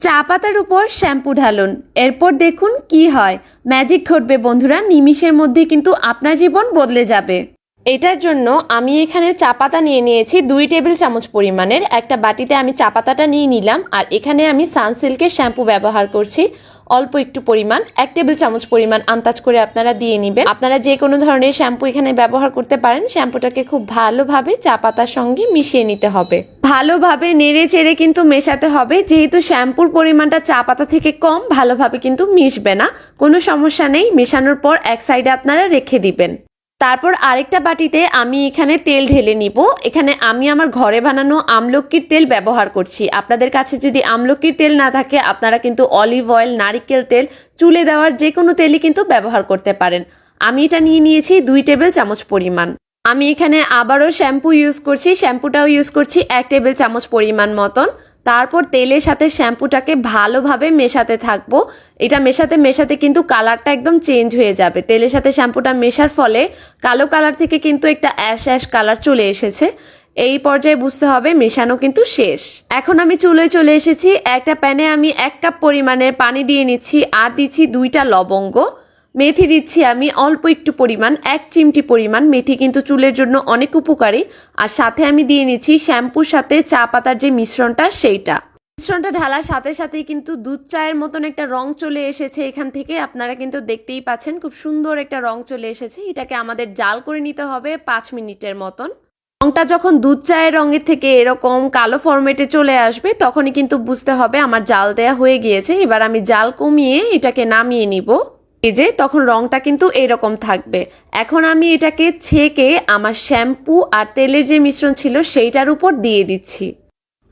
চা পাতার উপর শ্যাম্পু ঢালুন, এরপর দেখুন কি হয়। ম্যাজিক ঘটবে বন্ধুরা, নিমিষের মধ্যে কিন্তু আপনার জীবন বদলে যাবে। এটার জন্য আমি এখানে চা পাতা নিয়ে নিয়েছি 2 টেবিল চামচ পরিমাণের। একটা বাটিতে আমি চা পাতাটা নিয়ে নিলাম, আর এখানে আমি সানসিল্কের শ্যাম্পু ব্যবহার করছি অল্প একটু পরিমাণ, 1 টেবিল চামচ পরিমাণ আন্দাজ করে আপনারা দিয়ে নেবেন। আপনারা যে কোনো ধরনের শ্যাম্পু এখানে ব্যবহার করতে পারেন। শ্যাম্পুটাকে খুব ভালোভাবে চা পাতার সঙ্গে মিশিয়ে নিতে হবে, ভালোভাবে নেড়ে চেড়ে কিন্তু মেশাতে হবে। যেহেতু শ্যাম্পুর পরিমাণটা চা পাতা থেকে কম, ভালোভাবে কিন্তু মিশবে না। কোনো সমস্যা নেই, মেশানোর পর এক সাইডে আপনারা রেখে দিবেন। তারপর আরেকটা বাটিতে আমি এখানে তেল ঢেলে নিব। এখানে আমি আমার ঘরে বানানো আমলকির তেল ব্যবহার করছি। আপনাদের কাছে যদি আমলকির তেল না থাকে, আপনারা কিন্তু অলিভ অয়েল, নারিকেল তেল, চুলে দেওয়ার যে কোনো তেলই কিন্তু ব্যবহার করতে পারেন। আমি এটা নিয়ে নিয়েছি 2 টেবিল চামচ পরিমাণ। আমি এখানে আবারও শ্যাম্পু ইউজ করছি, শ্যাম্পুটাও ইউজ করছি 1 টেবিল চামচ পরিমাণ মতন। তারপর তেলের সাথে শ্যাম্পুটাকে ভালোভাবে মেশাতে থাকবো। এটা মেশাতে মেশাতে কিন্তু কালারটা একদম চেঞ্জ হয়ে যাবে। তেলের সাথে শ্যাম্পুটা মেশার ফলে কালো কালার থেকে কিন্তু একটা অ্যাশ অ্যাশ কালার চলে এসেছে। এই পর্যায়ে বুঝতে হবে মেশানো কিন্তু শেষ। এখন আমি চুলোয় চলে এসেছি। একটা প্যানে আমি 1 কাপ পরিমাণের পানি দিয়ে নিচ্ছি, আর দিচ্ছি 2টা লবঙ্গ। মেথি দিচ্ছি আমি অল্প একটু পরিমাণ, 1 চিমটি পরিমাণ। মেথি কিন্তু চুলের জন্য অনেক উপকারী। আর সাথে আমি দিয়ে নিচ্ছি শ্যাম্পুর সাথে চা পাতার যে মিশ্রণটা, সেইটা। মিশ্রণটা ঢালার সাথে সাথেই কিন্তু দুধ চায়ের মতন একটা রং চলে এসেছে। এখান থেকে আপনারা কিন্তু দেখতেই পাচ্ছেন খুব সুন্দর একটা রং চলে এসেছে। এটাকে আমাদের জাল করে নিতে হবে 5 মিনিটের মতন। রংটা যখন দুধ চায়ের রঙের থেকে এরকম কালো ফরম্যাটে চলে আসবে, তখনই কিন্তু বুঝতে হবে আমার জাল দেয়া হয়ে গিয়েছে। এবার আমি জাল কমিয়ে এটাকে নামিয়ে নিব। এই যে তখন রংটা কিন্তু এরকম থাকবে। এখন আমি এটাকে ছেঁকে আমার শ্যাম্পু আর তেলের যে মিশ্রণ ছিল সেইটার উপর দিয়ে দিচ্ছি।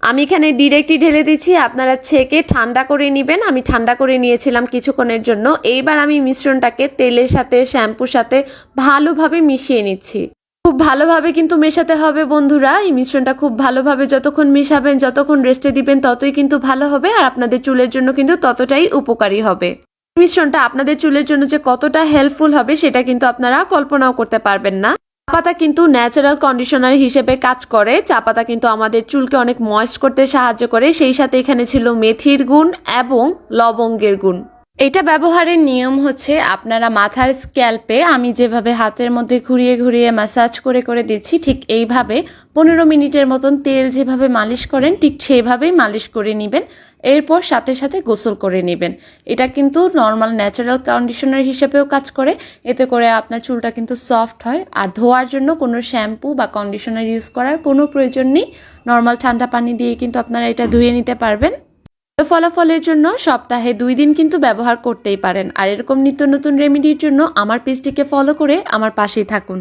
আমি এখানে ডিরেক্টলি ঢেলে দিচ্ছি, আপনারা ছেঁকে ঠান্ডা করে নেবেন। আমি ঠান্ডা করে নিয়েছিলাম কিছুক্ষণের জন্য। এইবার আমি মিশ্রণটাকে তেলের সাথে শ্যাম্পুর সাথে ভালোভাবে মিশিয়ে নিচ্ছি। খুব ভালোভাবে কিন্তু মেশাতে হবে বন্ধুরা। এই মিশ্রণটা খুব ভালোভাবে যতক্ষণ মেশাবেন, যতক্ষণ রেস্টে দিবেন, ততই কিন্তু ভালো হবে, আর আপনাদের চুলের জন্য কিন্তু ততটাই উপকারী হবে। মিশ্রণটা আপনাদের চুলের জন্য যে কতটা হেল্পফুল হবে সেটা কিন্তু আপনারা কল্পনাও করতে পারবেন না। চা পাতা কিন্তু ন্যাচারাল কন্ডিশনার হিসেবে কাজ করে। চা পাতা কিন্তু আমাদের চুলকে অনেক ময়েস্ট করতে সাহায্য করে। সেই সাথে এখানে ছিল মেথির গুণ এবং লবঙ্গের গুণ। এটা ব্যবহারের নিয়ম হচ্ছে, আপনারা মাথার স্ক্যাল্পে আমি যেভাবে হাতের মধ্যে ঘুরিয়ে ঘুরিয়ে ম্যাসাজ করে করে দিচ্ছি, ঠিক এইভাবে 15 মিনিটের মতন তেল যেভাবে মালিশ করেন, ঠিক সেভাবেই মালিশ করে নেবেন। এরপর সাথে সাথে গোসল করে নেবেন। এটা কিন্তু নর্মাল ন্যাচারাল কন্ডিশনার হিসেবেও কাজ করে। এতে করে আপনার চুলটা কিন্তু সফট হয়। আর ধোয়ার জন্য কোনো শ্যাম্পু বা কন্ডিশনার ইউজ করার কোনো প্রয়োজন নেই। নর্মাল ঠান্ডা পানি দিয়ে কিন্তু আপনারা এটা ধুয়ে নিতে পারবেন। ফলাফলের জন্য সপ্তাহে 2 দিন কিন্তু ব্যবহার করতেই পারেন। আর এরকম নিত্য নতুন রেমেডির জন্য আমার পেজটিকে ফলো করে আমার পাশেই থাকুন।